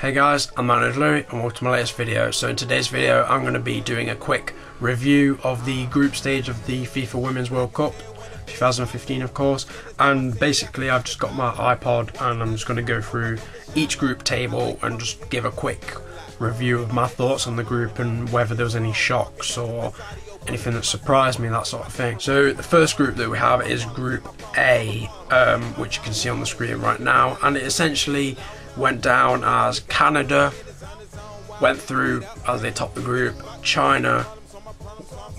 Hey guys, I'm Louis and welcome to my latest video. So in today's video I'm going to be doing a quick review of the group stage of the FIFA Women's World Cup 2015 of course, and basically I've just got my iPod and I'm just going to go through each group table and just give a quick review of my thoughts on the group and whether there was any shocks or anything that surprised me, that sort of thing. So the first group that we have is Group A, which you can see on the screen right now, and it essentially went down as Canada went through as they topped the group, China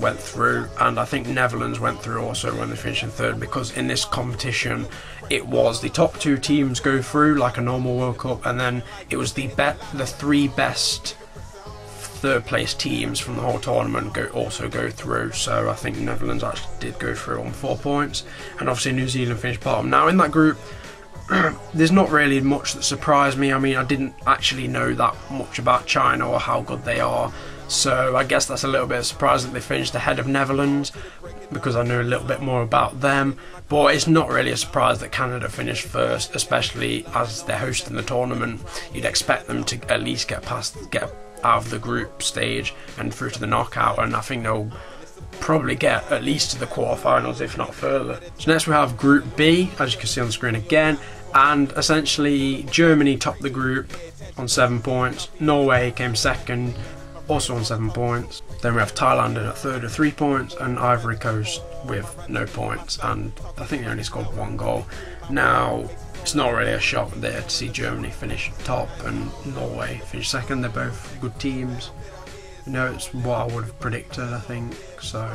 went through, and I think Netherlands went through also when they finished in third, because in this competition it was the top two teams go through like a normal World Cup, and then it was the three best third place teams from the whole tournament also go through. So I think Netherlands actually did go through on 4 points, and obviously New Zealand finished bottom. Now in that group there's not really much that surprised me. I mean, I didn't actually know that much about China or how good they are, so I guess that's a little bit of surprise that they finished ahead of Netherlands, because I know a little bit more about them. But it's not really a surprise that Canada finished first, especially as they're hosting the tournament. You'd expect them to at least get out of the group stage and through to the knockout, and I think they'll probably get at least to the quarterfinals, if not further. So next we have Group B, as you can see on the screen again, and essentially Germany topped the group on 7 points, Norway came second, also on 7 points, then we have Thailand in at third with 3 points, and Ivory Coast with no points, and I think they only scored 1 goal. Now it's not really a shock there to see Germany finish top and Norway finish second. They're both good teams. You know, it's what I would have predicted, I think, so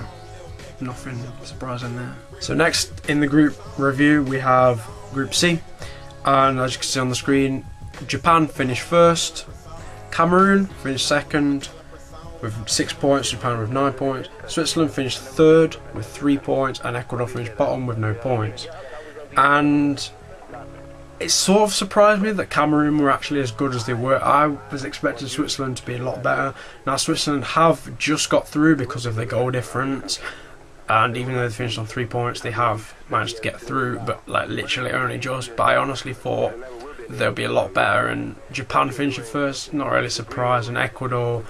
nothing surprising there. So next in the group review we have Group C, and as you can see on the screen, Japan finished first, Cameroon finished second with 6 points, Japan with 9 points, Switzerland finished third with 3 points, and Ecuador finished bottom with no points. And it sort of surprised me that Cameroon were actually as good as they were. I was expecting Switzerland to be a lot better. Now Switzerland have just got through because of their goal difference, and even though they finished on 3 points, they have managed to get through, but like literally only just. But I honestly thought they'll be a lot better, and Japan finishing first, not really surprised, and Ecuador,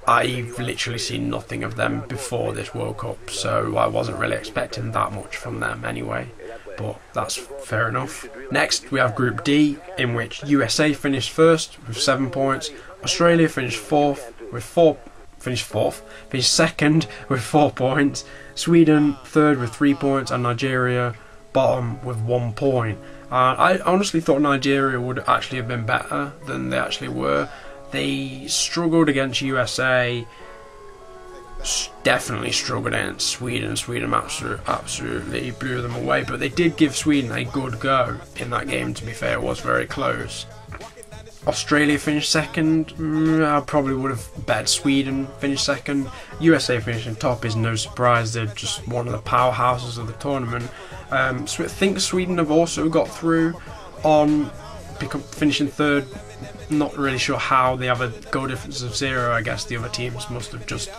I've literally seen nothing of them before this World Cup, so I wasn't really expecting that much from them anyway, but that's fair enough. Next we have Group D, in which USA finished first with 7 points, Australia finished second with 4 points, Sweden third with 3 points, and Nigeria bottom with 1 point. I honestly thought Nigeria would actually have been better than they actually were. They struggled against USA, definitely struggled against Sweden. Sweden absolutely blew them away, but they did give Sweden a good go in that game, to be fair. It was very close. Australia finished second. I probably would have bet Sweden finished second. USA finishing top is no surprise. They're just one of the powerhouses of the tournament. So I think Sweden have also got through on finishing third. Not really sure how. They have a goal difference of 0. I guess the other teams must have just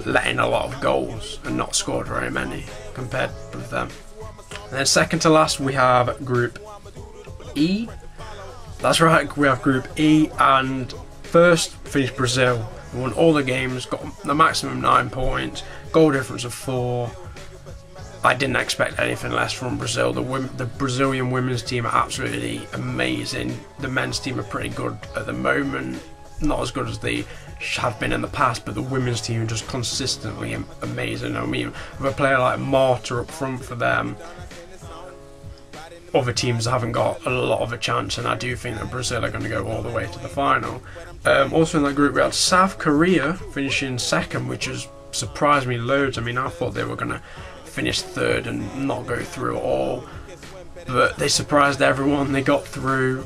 let in a lot of goals and not scored very many compared with them. And then second to last we have Group E. That's right, we have Group E, and first finished Brazil. They won all the games, got the maximum 9 points, goal difference of 4. I didn't expect anything less from Brazil. The Brazilian women's team are absolutely amazing. The men's team are pretty good at the moment, not as good as they have been in the past, but the women's team are just consistently amazing. I mean, with a player like Marta up front for them, other teams haven't got a lot of a chance, and I do think that Brazil are going to go all the way to the final. Also in that group we had South Korea finishing second, which has surprised me loads. I mean, I thought they were going to finish third and not go through at all, but they surprised everyone. They got through.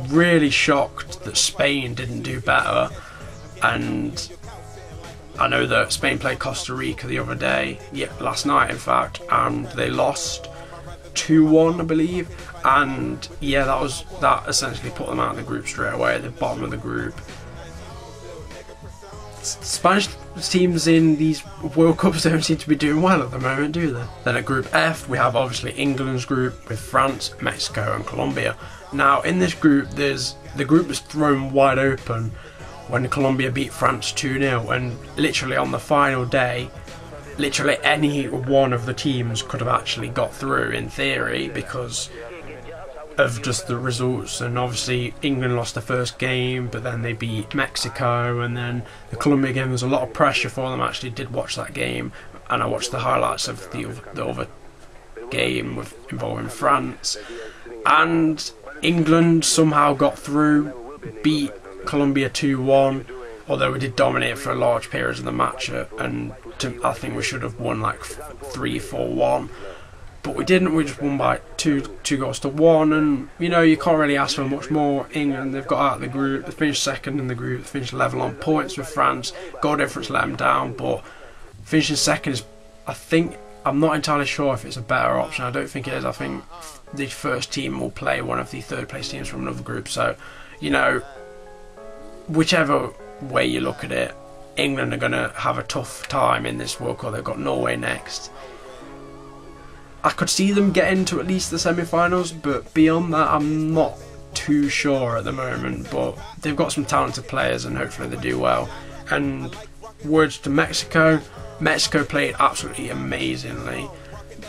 Really shocked that Spain didn't do better, and I know that Spain played Costa Rica the other day, last night in fact, and they lost 2-1 I believe, and yeah, that essentially put them out of the group straight away at the bottom of the group. Spanish teams in these World Cups don't seem to be doing well at the moment, do they? Then at Group F, we have obviously England's group with France, Mexico and Colombia. Now in this group, the group was thrown wide open when Colombia beat France 2-0, and literally on the final day, literally any one of the teams could have actually got through in theory because of just the results. And obviously England lost the first game, but then they beat Mexico, and then the Colombia game, was a lot of pressure for them. I actually did watch that game, and I watched the highlights of the other game involving France, and England somehow got through, beat Colombia 2-1, although we did dominate for a large period of the match, and I think we should have won like 3-4-1. But we didn't. We just won by two goals to one, and you know, you can't really ask for much more. England, they've got out of the group, they finished second in the group, they finished level on points with France. Goal difference let them down, but finishing second is, I'm not entirely sure if it's a better option. I don't think it is. I think the first team will play one of the third place teams from another group. So, you know, whichever way you look at it, England are going to have a tough time in this World Cup. They've got Norway next. I could see them getting to at least the semi-finals, but beyond that I'm not too sure at the moment. But they've got some talented players, and hopefully they do well. And words to Mexico. Mexico played absolutely amazingly.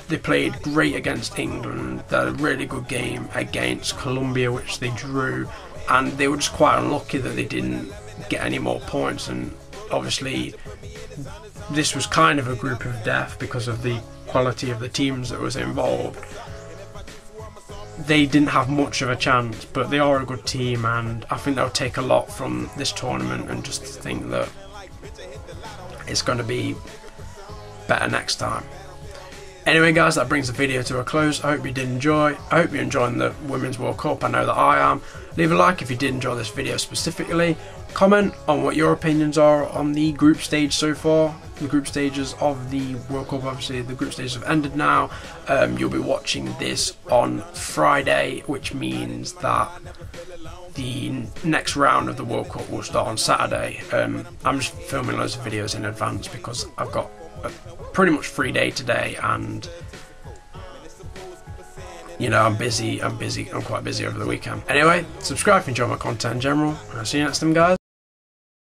They played great against England. They had a really good game against Colombia, which they drew, and they were just quite unlucky that they didn't get any more points. And obviously this was kind of a group of death because of the quality of the teams that was involved. They didn't have much of a chance, but they are a good team, and I think they'll take a lot from this tournament, and just think that it's going to be better next time. Anyway guys, that brings the video to a close. I hope you did enjoy. I hope you're enjoying the Women's World Cup. I know that I am. Leave a like if you did enjoy this video specifically. Comment on what your opinions are on the group stage so far. The group stages of the World Cup, obviously the group stages have ended now. You'll be watching this on Friday, which means that the next round of the World Cup will start on Saturday. I'm just filming loads of videos in advance because I've got a pretty much free day today, and you know, I'm quite busy over the weekend. Anyway, subscribe if you enjoy my content in general, and I'll see you next time guys.